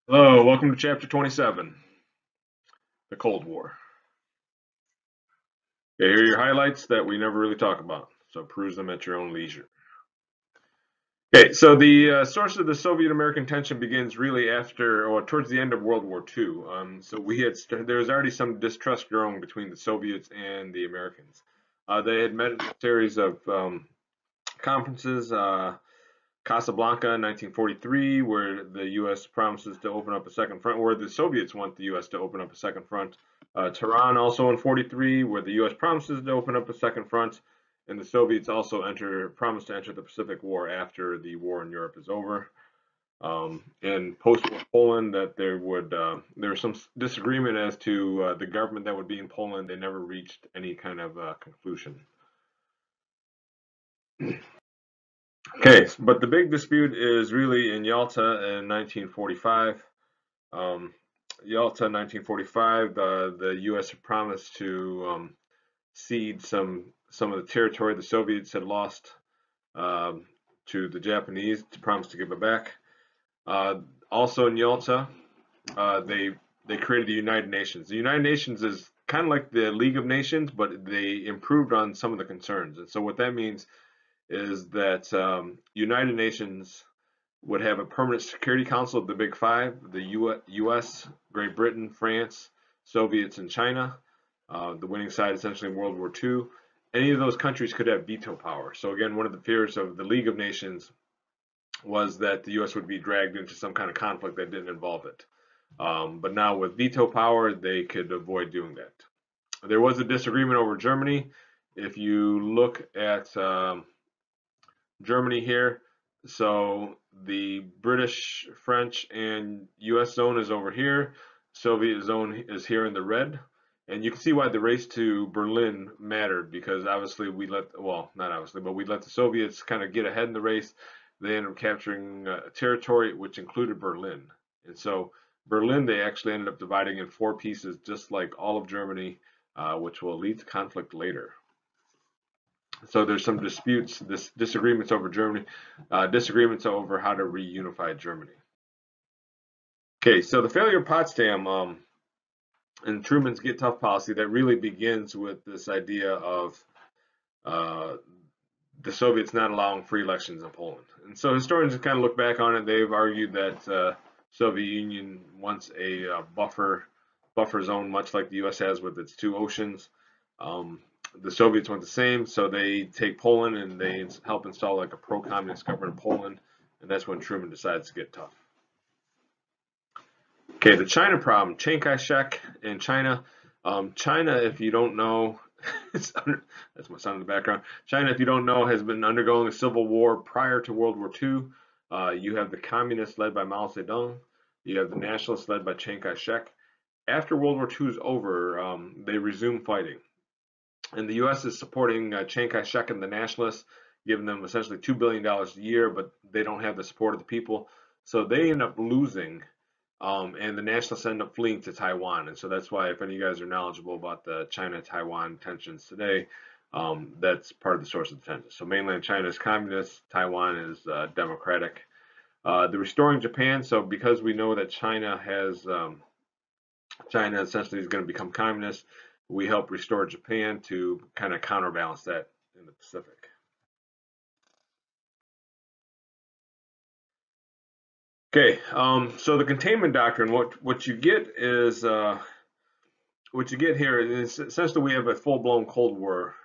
Hello, welcome to chapter 27, the Cold War. Okay, here are your highlights that we never really talk about, so peruse them at your own leisure. Okay, so the source of the Soviet-American tension begins really after, or towards the end of World War II. So there was already some distrust growing between the Soviets and the Americans. They had met in a series of conferences. Casablanca in 1943, where the U.S. promises to open up a second front, where the Soviets want the U.S. to open up a second front. Tehran also in 43, where the U.S. promises to open up a second front, and the Soviets also promise to enter the Pacific War after the war in Europe is over. In post-war Poland, that there was some disagreement as to the government that would be in Poland. They never reached any kind of conclusion. Okay, but the big dispute is really in Yalta in 1945. Um, Yalta 1945, the U.S. had promised to cede some of the territory the Soviets had lost to the Japanese, to promise to give it back. Also in Yalta, they created the United Nations. The United Nations is kind of like the League of Nations, but they improved on some of the concerns. And so what that means is that United Nations would have a permanent security council of the Big Five: the U.S., Great Britain, France, Soviets, and China. The winning side essentially in World War II. Any of those countries could have veto power. So again, one of the fears of the League of Nations was that the U.S. would be dragged into some kind of conflict that didn't involve it. But now with veto power, they could avoid doing that. There was a disagreement over Germany. If you look at Germany here. So the British, French, and US zone is over here. Soviet zone is here in the red. And you can see why the race to Berlin mattered, because obviously well, not obviously, but we let the Soviets kind of get ahead in the race. They ended up capturing territory, which included Berlin. And so Berlin, they actually ended up dividing in four pieces, just like all of Germany, which will lead to conflict later. So there's some disagreements over Germany, disagreements over how to reunify Germany. Okay, so the failure of Potsdam and Truman's Get Tough policy, that really begins with this idea of the Soviets not allowing free elections in Poland. And so historians kind of look back on it. They've argued that Soviet Union wants a buffer zone, much like the U.S. has with its two oceans. The Soviets want the same, so they take Poland and they help install like a pro-communist government in Poland, and that's when Truman decides to get tough. Okay, the China problem. Chiang Kai-shek in China. China, if you don't know, that's my son in the background. China, if you don't know, has been undergoing a civil war prior to World War II. You have the communists led by Mao Zedong. You have the nationalists led by Chiang Kai-shek. After World War II is over, they resume fighting. And the U.S. is supporting Chiang Kai-shek and the nationalists, giving them essentially $2 billion a year, but they don't have the support of the people. So they end up losing, and the nationalists end up fleeing to Taiwan. And so that's why, if any of you guys are knowledgeable about the China-Taiwan tensions today, that's part of the source of the tensions. So mainland China is communist, Taiwan is democratic. The restoring Japan, so because we know that China essentially is going to become communist, we help restore Japan to kind of counterbalance that in the Pacific. Okay, so the containment doctrine, what you get is what you get here is essentially we have a full-blown Cold War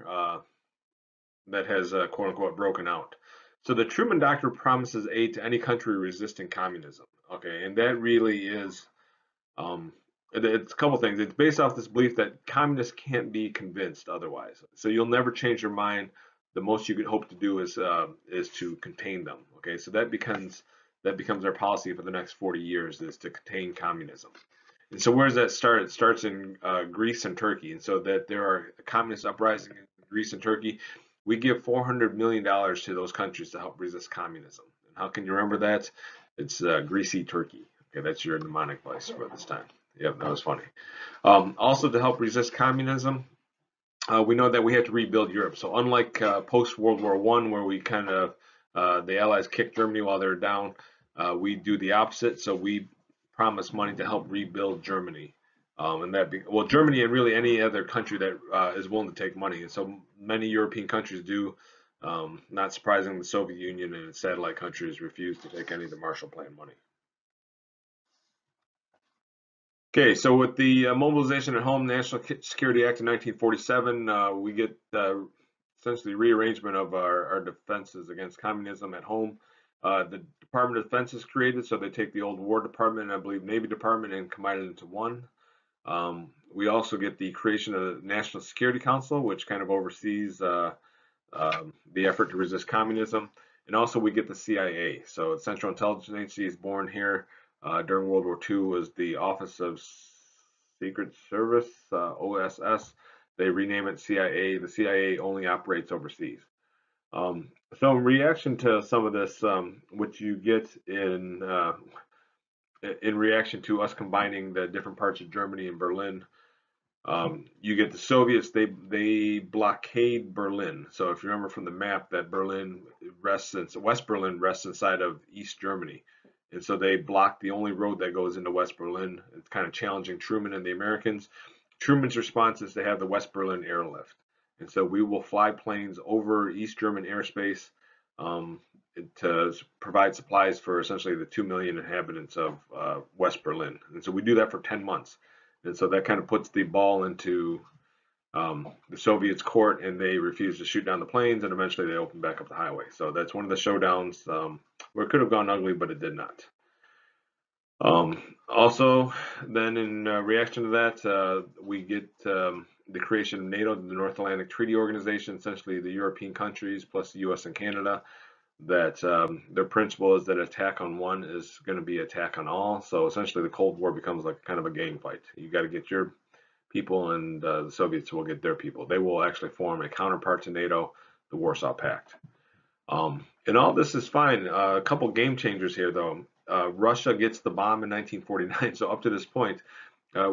that has quote unquote broken out. So the Truman Doctrine promises aid to any country resisting communism. Okay, and that really is it's a couple things. It's based off this belief that communists can't be convinced otherwise. So you'll never change your mind. The most you could hope to do is to contain them. Okay, so that becomes our policy for the next 40 years, is to contain communism. And so where does that start? It starts in Greece and Turkey. And so that there are communist uprisings in Greece and Turkey. We give $400 million to those countries to help resist communism. And how can you remember that? It's greasy Turkey. Okay, that's your mnemonic device for this time. Yep, that was funny. Also, to help resist communism, we know that we have to rebuild Europe. So unlike post-World War I, where we kind of the Allies kicked Germany while they were down, we do the opposite. So we promised money to help rebuild Germany. Well, Germany and really any other country that is willing to take money. And so many European countries do. Not surprising, the Soviet Union and its satellite countries refuse to take any of the Marshall Plan money. Okay, so with the Mobilization at Home National Security Act of 1947, we get essentially rearrangement of our defenses against communism at home. The Department of Defense is created, so they take the old War Department and I believe Navy Department and combine it into one. We also get the creation of the National Security Council, which kind of oversees the effort to resist communism. And also we get the CIA. So the Central Intelligence Agency is born here. During World War II was the Office of Secret Service, OSS. They rename it CIA. The CIA only operates overseas. So in reaction to some of this, what you get in reaction to us combining the different parts of Germany and Berlin, you get the Soviets, they blockade Berlin. So if you remember from the map that West Berlin rests inside of East Germany. And so they block the only road that goes into West Berlin. It's kind of challenging Truman and the Americans. Truman's response is to have the West Berlin airlift. And so we will fly planes over East German airspace to provide supplies for essentially the 2 million inhabitants of West Berlin. And so we do that for 10 months. And so that kind of puts the ball into the Soviets' court, and they refuse to shoot down the planes, and eventually they open back up the highway. So that's one of the showdowns where it could have gone ugly, but it did not. Also, then in reaction to that, we get the creation of NATO, the North Atlantic Treaty Organization, essentially the European countries plus the US and Canada, that their principle is that attack on one is going to be attack on all. So essentially the Cold War becomes like kind of a gang fight. You got to get your people and the Soviets will get their people. They will actually form a counterpart to NATO, the Warsaw Pact. And all this is fine. A couple game changers here though. Russia gets the bomb in 1949. So up to this point,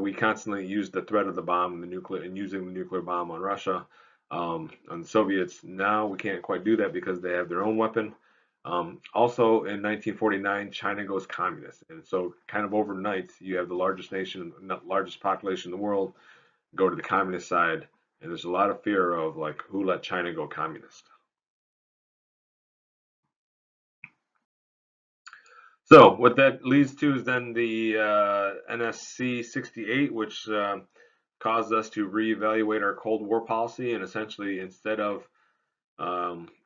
we constantly used the threat of the bomb and using the nuclear bomb on Russia. On the Soviets, now we can't quite do that because they have their own weapon. Also in 1949, China goes communist. And so kind of overnight, you have the largest population in the world go to the communist side. And there's a lot of fear of like, who let China go communist? So what that leads to is then the NSC 68, which caused us to reevaluate our Cold War policy, and essentially instead of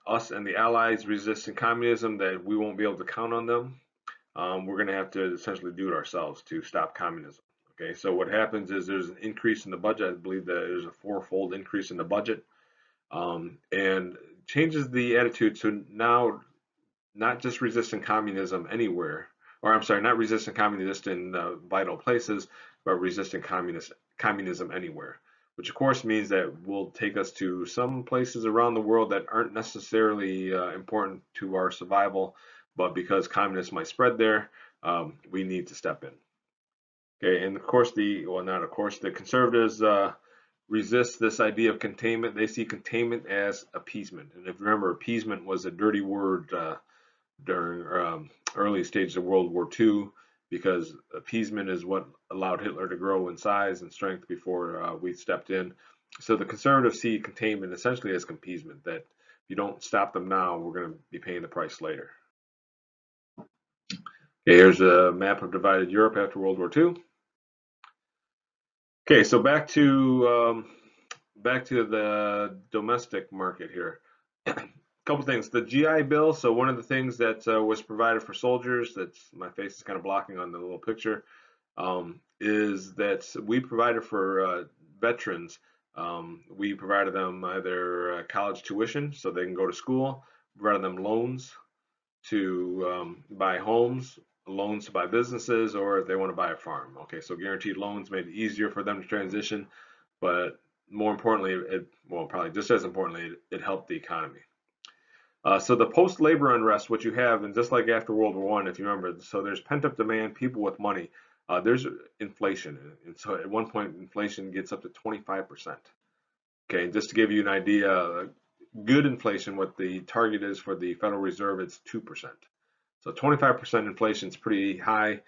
us and the Allies resisting communism, that we won't be able to count on them, we're going to have to essentially do it ourselves to stop communism. Okay, so what happens is there's an increase in the budget. I believe that there's a fourfold increase in the budget, and changes the attitude. So now, not just resisting communism anywhere, or I'm sorry, not resisting communism in vital places, but resisting communism anywhere, which of course means that will take us to some places around the world that aren't necessarily important to our survival, but because communists might spread there, we need to step in. Okay, and of course the conservatives resist this idea of containment. They see containment as appeasement, and if you remember, appeasement was a dirty word during early stages of World War II, because appeasement is what allowed Hitler to grow in size and strength before we stepped in. So the conservatives see containment essentially as appeasement, that if you don't stop them now, we're going to be paying the price later. Okay, here's a map of divided Europe after World War II. Okay, so back to the domestic market here. Couple things. The GI Bill. So one of the things that was provided for soldiers, that's my face is kind of blocking on the little picture, is that we provided for veterans. We provided them either college tuition so they can go to school, provided them loans to buy homes, loans to buy businesses, or if they want to buy a farm. Okay, so guaranteed loans made it easier for them to transition, but more importantly, probably just as importantly, it helped the economy. So the post-labor unrest, what you have, and just like after World War I, if you remember, so there's pent-up demand, people with money. There's inflation, and so at one point, inflation gets up to 25%. Okay, and just to give you an idea, good inflation, what the target is for the Federal Reserve, it's 2%. So 25% inflation is pretty high.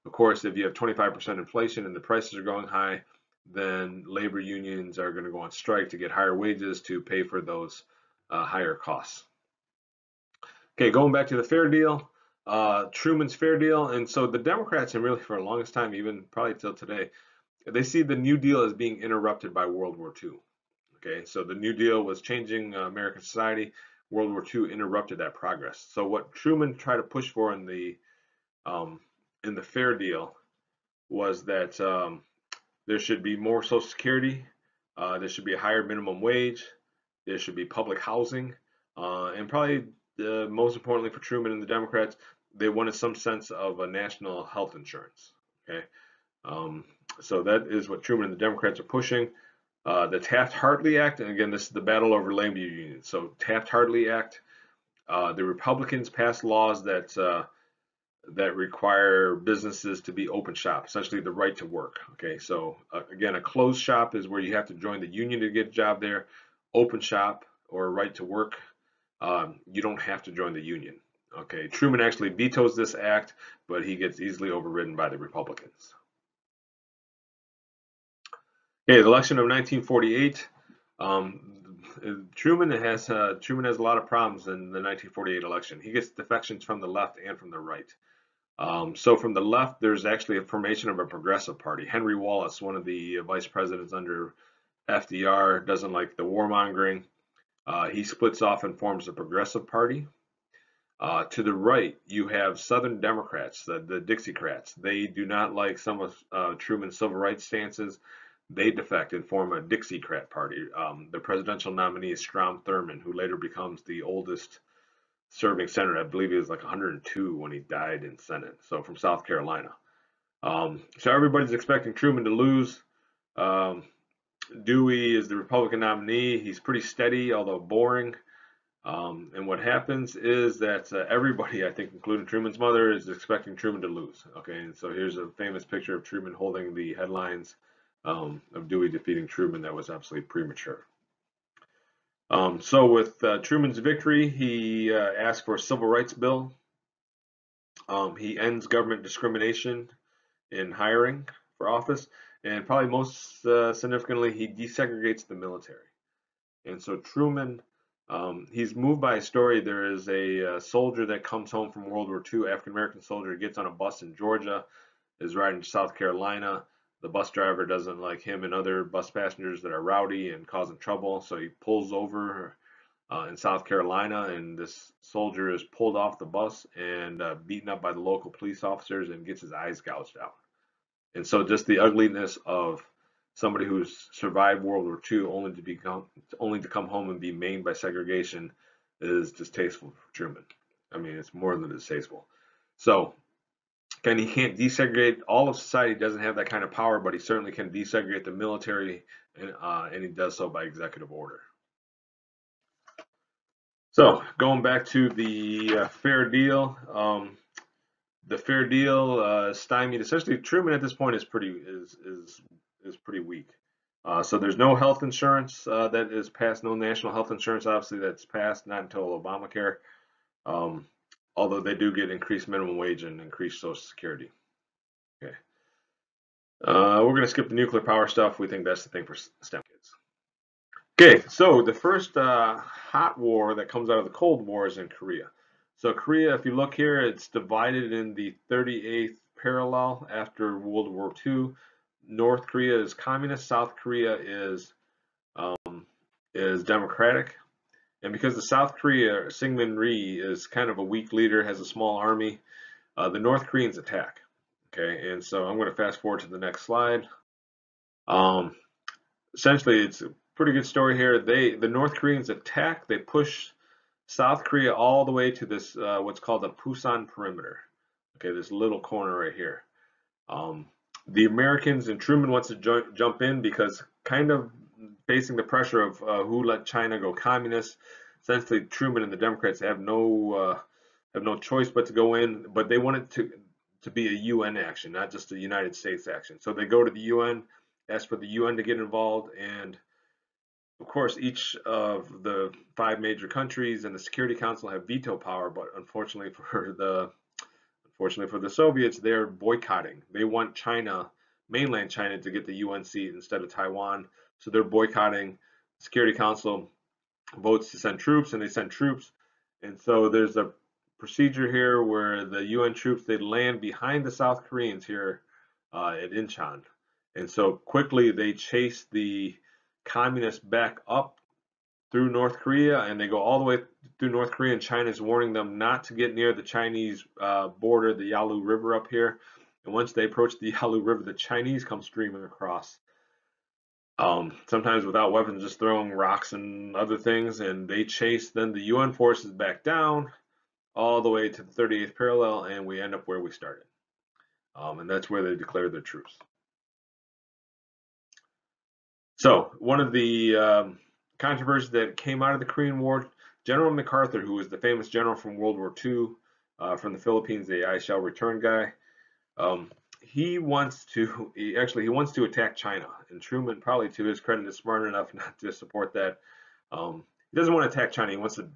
Of course, if you have 25% inflation and the prices are going high, then labor unions are going to go on strike to get higher wages to pay for those higher costs. Okay, going back to the fair deal, Truman's fair deal. And so the Democrats, and really for the longest time, even probably till today, they see the New Deal as being interrupted by World War II. Okay, so the New Deal was changing American society. World War II interrupted that progress. So what Truman tried to push for in the fair deal was that there should be more Social Security, there should be a higher minimum wage, there should be public housing, and probably most importantly for Truman and the Democrats, they wanted some sense of a national health insurance. Okay, um, so that is what Truman and the Democrats are pushing. The Taft-Hartley Act, and again, this is the battle over labor unions. So Taft-Hartley Act, the Republicans passed laws that require businesses to be open shop, essentially the right to work. Okay, so again, a closed shop is where you have to join the union to get a job there. Open shop or right to work, you don't have to join the union. Okay, Truman actually vetoes this act, but he gets easily overridden by the Republicans. Okay, the election of 1948. Truman has a lot of problems in the 1948 election. He gets defections from the left and from the right. So from the left, there's actually a formation of a progressive party. Henry Wallace, one of the vice presidents under FDR, doesn't like the warmongering. He splits off and forms a progressive party. To the right, you have Southern Democrats, the Dixiecrats. They do not like some of Truman's civil rights stances. They defect and form a Dixiecrat party. The presidential nominee is Strom Thurmond, who later becomes the oldest serving senator. I believe he was like 102 when he died in Senate. So from South Carolina. So everybody's expecting Truman to lose. Dewey is the Republican nominee. He's pretty steady, although boring. And what happens is that everybody, I think, including Truman's mother, is expecting Truman to lose. Okay, and so here's a famous picture of Truman holding the headlines of Dewey defeating Truman. That was absolutely premature. So with Truman's victory, he asked for a civil rights bill. He ends government discrimination in hiring for office, and probably most significantly, he desegregates the military. And so Truman, he's moved by a story. There is a soldier that comes home from World War II, African-American soldier, gets on a bus in Georgia, is riding to South Carolina. The bus driver doesn't like him and other bus passengers that are rowdy and causing trouble, so he pulls over in South Carolina, and this soldier is pulled off the bus and beaten up by the local police officers and gets his eyes gouged out. And so just the ugliness of somebody who's survived World War II only to come home and be maimed by segregation is distasteful for Truman. I mean, it's more than distasteful. So again, he can't desegregate. All of society doesn't have that kind of power, but he certainly can desegregate the military, and he does so by executive order. So going back to the fair deal, the fair deal stymied. Essentially, Truman at this point is pretty weak. So there's no health insurance that is passed. No national health insurance, obviously, that's passed. Not until Obamacare. Although they do get increased minimum wage and increased Social Security. Okay. We're going to skip the nuclear power stuff. We think that's the thing for STEM kids. Okay, so the first hot war that comes out of the Cold War is in Korea. So Korea, if you look here, it's divided in the 38th parallel after World War II. North Korea is communist, South Korea is democratic. And because the South Korea, Syngman Rhee, is kind of a weak leader, has a small army, the North Koreans attack. Okay, and so I'm going to fast forward to the next slide. Essentially, it's a pretty good story here. The North Koreans attack. They push South Korea all the way to this what's called the Pusan perimeter. Okay, this little corner right here. The Americans and Truman wants to jump in because kind of facing the pressure of who let China go communist. Essentially, Truman and the Democrats have no choice but to go in, but they want it to be a UN action, not just a United States action. So they go to the UN, ask for the UN to get involved, and of course, each of the 5 major countries and the Security Council have veto power, but unfortunately Unfortunately for the Soviets, they're boycotting. They want China, mainland China, to get the UN seat instead of Taiwan. So they're boycotting. The Security Council votes to send troops, and they send troops. And so there's a procedure here where the UN troops, they land behind the South Koreans here at Incheon. And so quickly they chase the communists back up through North Korea, and they go all the way through North Korea, and China's warning them not to get near the Chinese border, the Yalu River up here. And once they approach the Yalu River, the Chinese come streaming across. Sometimes without weapons, just throwing rocks and other things, and they chase then the UN forces back down all the way to the 38th parallel, and we end up where we started. And that's where they declare their truce. So one of the controversies that came out of the Korean War, General MacArthur, who was the famous general from World War II, from the Philippines, the I shall return guy, he wants to attack China, and Truman, probably to his credit, is smart enough not to support that. He doesn't want to attack China. He wants to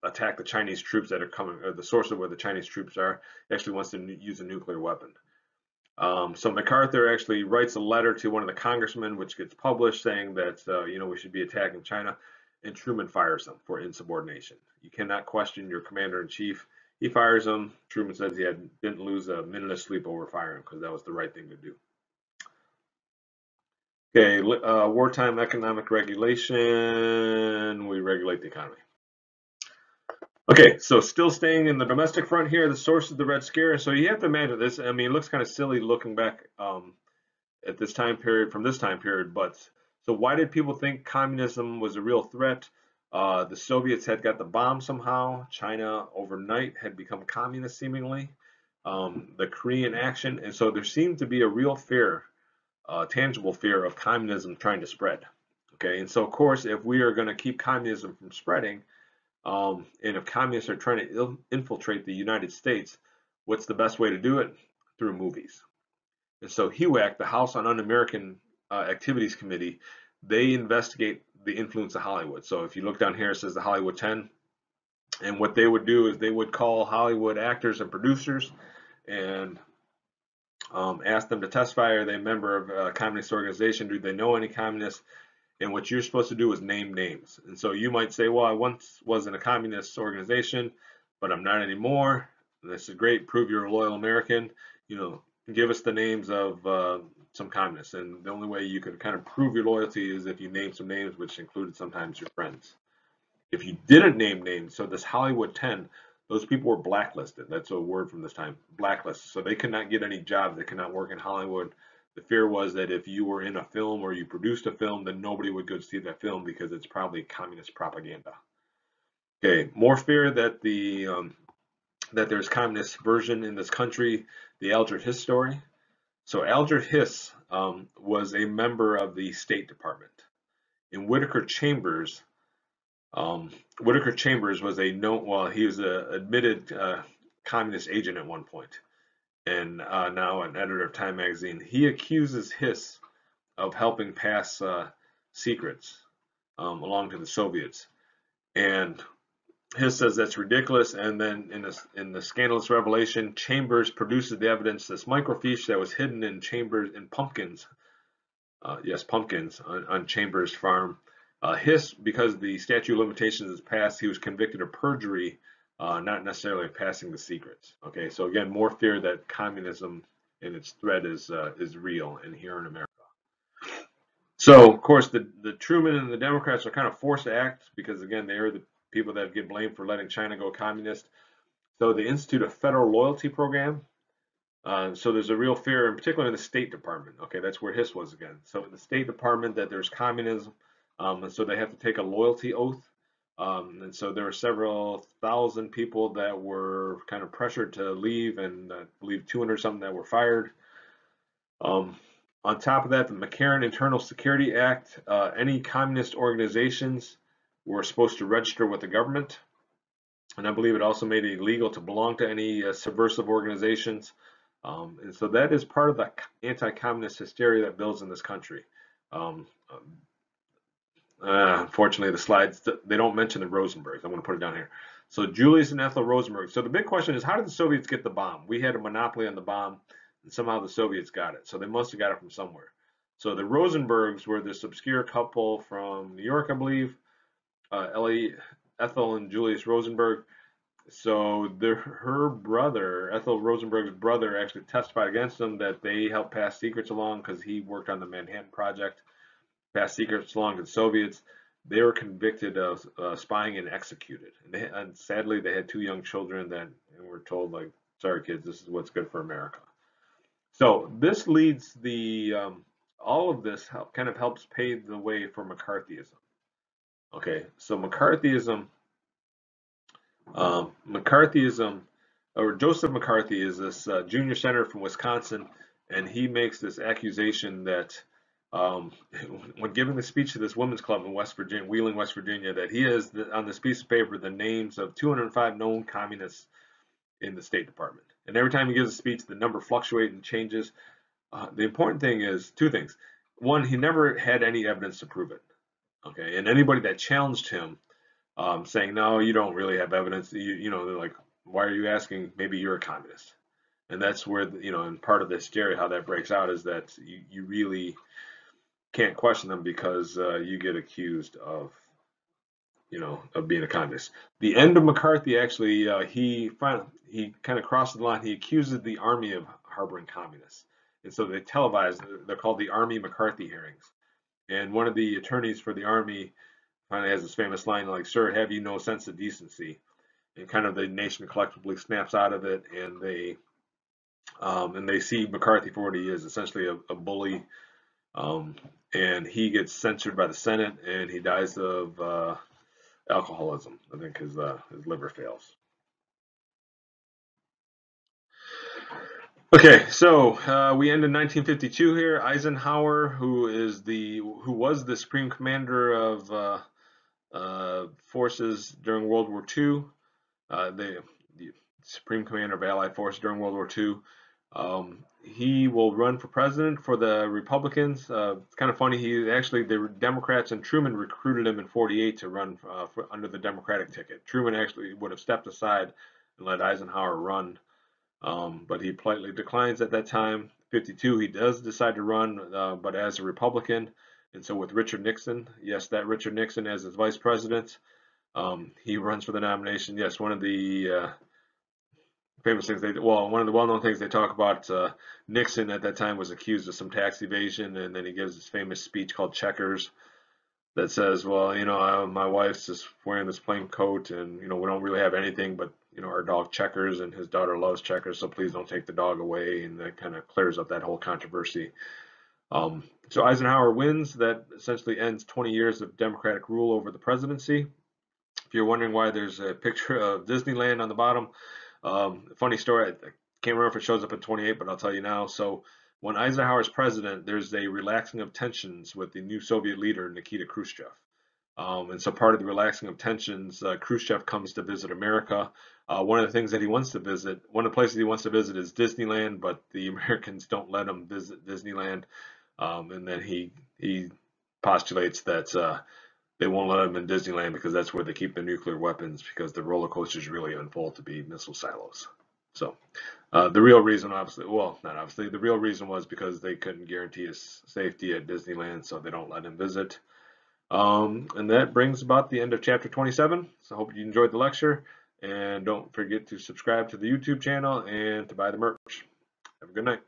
attack the Chinese troops that are coming, or the source of where the Chinese troops are. He actually wants to use a nuclear weapon. So MacArthur actually writes a letter to one of the congressmen, which gets published, saying that we should be attacking China, and Truman fires him for insubordination. You cannot question your commander-in-chief. He fires him. Truman says he didn't lose a minute of sleep over firing him because that was the right thing to do. Okay, wartime economic regulation. We regulate the economy. Okay, so still staying in the domestic front here, the source of the Red Scare. So you have to imagine this. I mean, it looks kind of silly looking back at this time period, from this time period, but so why did people think communism was a real threat? The Soviets had got the bomb somehow. China overnight had become communist seemingly. The Korean action, and so there seemed to be a real fear, tangible fear of communism trying to spread. Okay, and so of course, if we are going to keep communism from spreading, and if communists are trying to infiltrate the United States, what's the best way to do it? Through movies. And so HUAC, the House on Un-American Activities Committee, they investigate the influence of Hollywood. So if you look down here, it says the Hollywood 10. And what they would do is they would call Hollywood actors and producers and ask them to testify. Are they a member of a communist organization? Do they know any communists? And what you're supposed to do is name names. And so you might say, well, I once was in a communist organization, but I'm not anymore. This is great. Prove you're a loyal American. Give us the names of some communists. And the only way you can kind of prove your loyalty is if you name some names, which included sometimes your friends. If you didn't name names, so this Hollywood 10, those people were blacklisted. That's a word from this time, blacklisted. So they could not get any jobs. They could not work in Hollywood. The fear was that if you were in a film or you produced a film, then nobody would go see that film because it's probably communist propaganda. Okay, more fear that that there's communist subversion in this country. The Alger Hiss story. So Alger Hiss was a member of the State Department. And Whittaker Chambers was he was an admitted communist agent at one point, and now an editor of Time magazine. He accuses Hiss of helping pass secrets along to the Soviets, and Hiss says that's ridiculous. And then in the scandalous revelation, Chambers produces the evidence, this microfiche that was hidden in pumpkins, pumpkins on Chambers' farm. Hiss, because the statute of limitations is passed, he was convicted of perjury, not necessarily passing the secrets. Okay, so again, more fear that communism and its threat is real, and here in America. So of course, the Truman and the Democrats are kind of forced to act because again, they are the people that get blamed for letting China go communist. So they institute a federal loyalty program. So there's a real fear, in particular in the State Department. Okay, that's where Hiss was again. So in the State Department, that there's communism. And so they have to take a loyalty oath. And so there were several thousand people that were kind of pressured to leave, and I believe 200 something that were fired. On top of that, the McCarran Internal Security Act, any communist organizations were supposed to register with the government. And I believe it also made it illegal to belong to any subversive organizations. And so that is part of the anti-communist hysteria that builds in this country. Unfortunately, the slides, they don't mention the Rosenbergs. I'm going to put it down here. So Julius and Ethel Rosenberg. So the big question is, how did the Soviets get the bomb? We had a monopoly on the bomb, and somehow the Soviets got it. So they must have got it from somewhere. So the Rosenbergs were this obscure couple from New York, I believe. Ethel and Julius Rosenberg. So her brother, Ethel Rosenberg's brother, actually testified against them that they helped pass secrets along because he worked on the Manhattan Project, passed secrets along to the Soviets. They were convicted of spying and executed. And sadly, they had two young children that were told, like, sorry, kids, this is what's good for America. So this leads all of this kind of helps pave the way for McCarthyism. Okay, so McCarthyism, or Joseph McCarthy is this junior senator from Wisconsin, and he makes this accusation that um, when giving the speech to this women's club in West Virginia, Wheeling, West Virginia, that he has on this piece of paper the names of 205 known communists in the State Department. And every time he gives a speech, the number fluctuates and changes. The important thing is two things. One, he never had any evidence to prove it. Okay, and anybody that challenged him saying, no, you don't really have evidence. They're like, why are you asking? Maybe you're a communist. And that's where, and part of this, Jerry, how that breaks out is that you really can't question them because you get accused of, of being a communist. The end of McCarthy, actually, he kind of crosses the line. He accuses the army of harboring communists. And so they televised, they're called the Army McCarthy hearings. And one of the attorneys for the army finally has this famous line like, "Sir, have you no sense of decency?" And kind of the nation collectively snaps out of it, and they see McCarthy for what he is, essentially a bully, and he gets censured by the Senate, and he dies of alcoholism. I think his liver fails. Okay, so we end in 1952 here. Eisenhower, who was the Supreme Commander of forces during World War II, the Supreme Commander of Allied forces during World War II. He will run for president for the Republicans. It's kind of funny. The Democrats and Truman recruited him in '48 to run under the Democratic ticket. Truman actually would have stepped aside and let Eisenhower run, but he politely declines at that time. '52, he does decide to run, but as a Republican. And so with Richard Nixon, yes, that Richard Nixon as his vice president, he runs for the nomination. Yes, one of the famous things one of the well-known things they talk about, Nixon at that time was accused of some tax evasion, and then he gives this famous speech called Checkers that says, well, my wife's just wearing this plain coat, and we don't really have anything but our dog Checkers, and his daughter loves Checkers, so please don't take the dog away, and that kind of clears up that whole controversy. So Eisenhower wins. That essentially ends 20 years of Democratic rule over the presidency. If you're wondering why there's a picture of Disneyland on the bottom, funny story, I can't remember if it shows up in 28, but I'll tell you now. So when Eisenhower's president, there's a relaxing of tensions with the new Soviet leader, Nikita Khrushchev. And so part of the relaxing of tensions, Khrushchev comes to visit America. One of the things that he wants to visit, one of the places he wants to visit is Disneyland, but the Americans don't let him visit Disneyland. And then he postulates that they won't let him in Disneyland because that's where they keep the nuclear weapons, because the roller coasters really unfold to be missile silos. So the real reason, obviously, well, not obviously, the real reason was because they couldn't guarantee his safety at Disneyland, so they don't let him visit. And that brings about the end of chapter 27. So I hope you enjoyed the lecture, and don't forget to subscribe to the YouTube channel and to buy the merch. Have a good night.